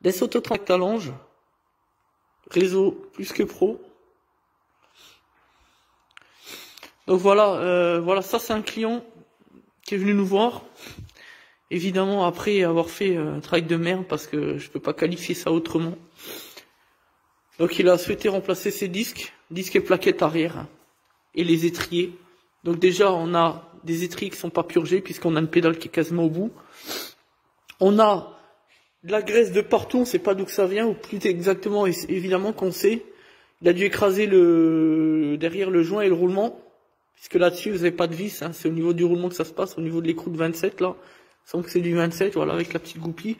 Des autotractalanges, réseau plus que pro. Donc voilà, voilà, ça c'est un client qui est venu nous voir. Évidemment après avoir fait un travail de merde parce que je peux pas qualifier ça autrement. Donc il a souhaité remplacer ses disques et plaquettes arrière et les étriers. Donc déjà on a des étriers qui sont pas purgés puisqu'on a une pédale qui est quasiment au bout. On a de la graisse de partout, on sait pas d'où que ça vient, ou plus exactement évidemment qu'on sait. Il a dû écraser derrière le joint et le roulement, puisque là-dessus vous n'avez pas de vis, hein, c'est au niveau du roulement que ça se passe, au niveau de l'écrou de 27 là. Sans que c'est du 27, voilà, avec la petite goupille.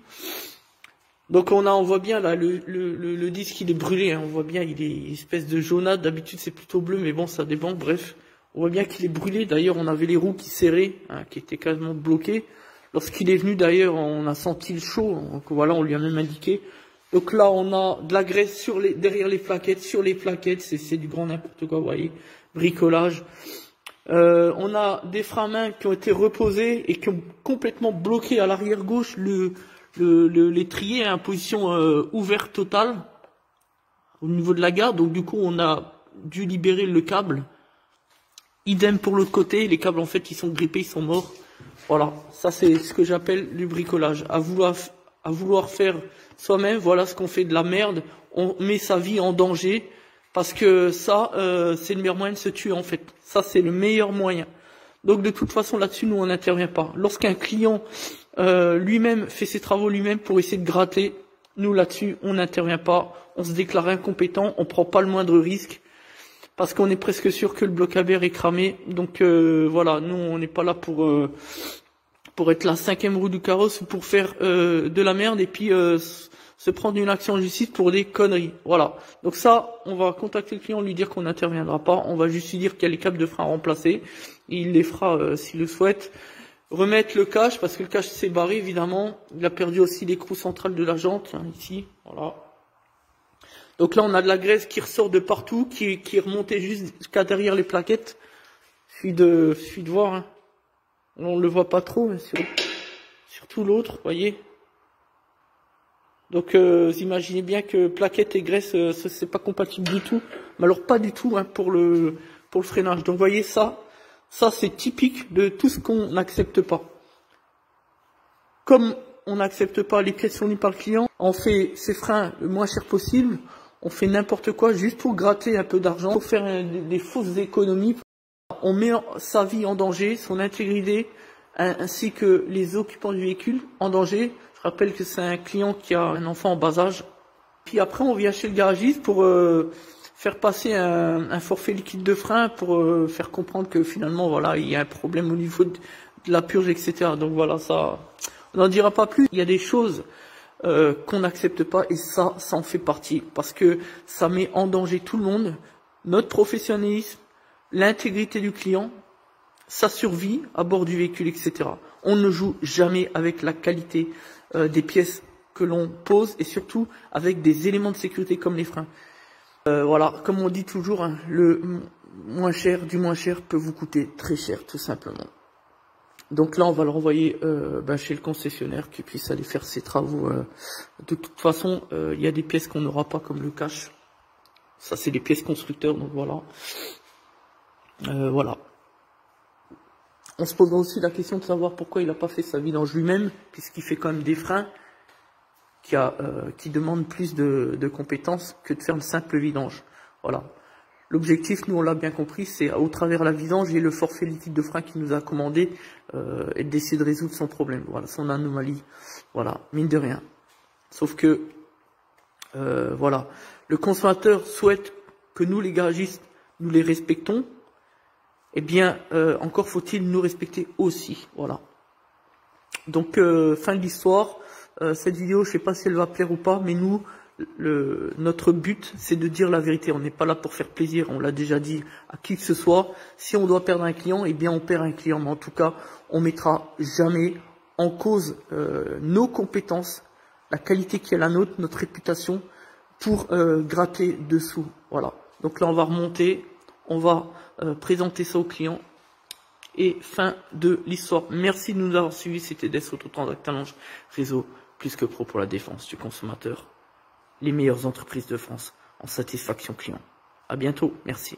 Donc on voit bien là le disque il est brûlé, hein, on voit bien il est espèce de jaunâtre, d'habitude c'est plutôt bleu, mais bon ça dépend, bref. On voit bien qu'il est brûlé, d'ailleurs on avait les roues qui serraient, hein, qui étaient quasiment bloquées. Lorsqu'il est venu d'ailleurs on a senti le chaud, donc voilà on lui a même indiqué. Donc là on a de la graisse derrière les plaquettes, sur les plaquettes, c'est du grand n'importe quoi, vous voyez, bricolage. On a des freins à main qui ont été reposés et qui ont complètement bloqué à l'arrière gauche l'étrier en position ouverte totale au niveau de la garde. Donc du coup on a dû libérer le câble. Idem pour l'autre côté, les câbles en fait ils sont grippés, ils sont morts. Voilà, ça c'est ce que j'appelle du bricolage. À vouloir faire soi-même, voilà ce qu'on fait de la merde. On met sa vie en danger. Parce que ça, c'est le meilleur moyen de se tuer en fait. Ça, c'est le meilleur moyen. Donc de toute façon, là-dessus, nous, on n'intervient pas. Lorsqu'un client lui-même fait ses travaux lui-même pour essayer de gratter, nous, là-dessus, on n'intervient pas. On se déclare incompétent, on prend pas le moindre risque. Parce qu'on est presque sûr que le bloc à berre est cramé. Donc voilà, nous, on n'est pas là pour être la 5e roue du carrosse ou pour faire de la merde et puis se prendre une action en justice pour des conneries. Voilà. Donc ça, on va contacter le client, lui dire qu'on n'interviendra pas. On va juste lui dire qu'il y a les câbles de frein à remplacer. Il les fera s'il le souhaite. Remettre le cache, parce que le cache s'est barré, évidemment. Il a perdu aussi l'écrou central de la jante, hein, ici. Voilà. Donc là, on a de la graisse qui ressort de partout, qui est remontée jusqu'à derrière les plaquettes. Suffit de voir, hein. On le voit pas trop, mais surtout l'autre, voyez. Donc vous imaginez bien que plaquettes et graisse, c'est pas compatible du tout. Mais alors pas du tout hein, pour le freinage. Donc vous voyez ça c'est typique de tout ce qu'on n'accepte pas. Comme on n'accepte pas les pièces fournies par le client, on fait ses freins le moins cher possible, on fait n'importe quoi juste pour gratter un peu d'argent, pour faire des fausses économies. On met sa vie en danger, son intégrité, ainsi que les occupants du véhicule en danger. Je rappelle que c'est un client qui a un enfant en bas âge. Puis après, on vient chez le garagiste pour faire passer un forfait liquide de frein pour faire comprendre que finalement, voilà, il y a un problème au niveau de la purge, etc. Donc voilà, ça, on n'en dira pas plus. Il y a des choses qu'on n'accepte pas et ça en fait partie parce que ça met en danger tout le monde, notre professionnalisme, l'intégrité du client, sa survie à bord du véhicule, etc. On ne joue jamais avec la qualité des pièces que l'on pose et surtout avec des éléments de sécurité comme les freins. Voilà, comme on dit toujours, hein, le moins cher du moins cher peut vous coûter très cher, tout simplement. Donc là, on va le renvoyer chez le concessionnaire qui puisse aller faire ses travaux. De toute façon, il y a des pièces qu'on n'aura pas comme le cache. Ça, c'est des pièces constructeurs, donc voilà. Voilà. On se posera aussi la question de savoir pourquoi il n'a pas fait sa vidange lui-même, puisqu'il fait quand même des freins qui demandent plus de compétences que de faire une simple vidange. Voilà. L'objectif, nous on l'a bien compris, c'est au travers la vidange et le forfait liquide de frein qu'il nous a commandé et d'essayer de résoudre son problème, voilà, son anomalie. Voilà, mine de rien. Sauf que, voilà, le consommateur souhaite que nous les garagistes, nous les respectons. Eh bien, encore faut-il nous respecter aussi, voilà. Donc, fin de l'histoire. Cette vidéo, je sais pas si elle va plaire ou pas, mais nous, notre but, c'est de dire la vérité. On n'est pas là pour faire plaisir, on l'a déjà dit à qui que ce soit. Si on doit perdre un client, eh bien, on perd un client. Mais en tout cas, on mettra jamais en cause nos compétences, la qualité qui est la nôtre, notre réputation, pour gratter dessous. Voilà. Donc là, on va remonter, on va présenter ça au client. Et fin de l'histoire. Merci de nous avoir suivis. C'était Des Autotractalanges Réseau plus que pro pour la défense du consommateur. Les meilleures entreprises de France en satisfaction client. À bientôt, merci.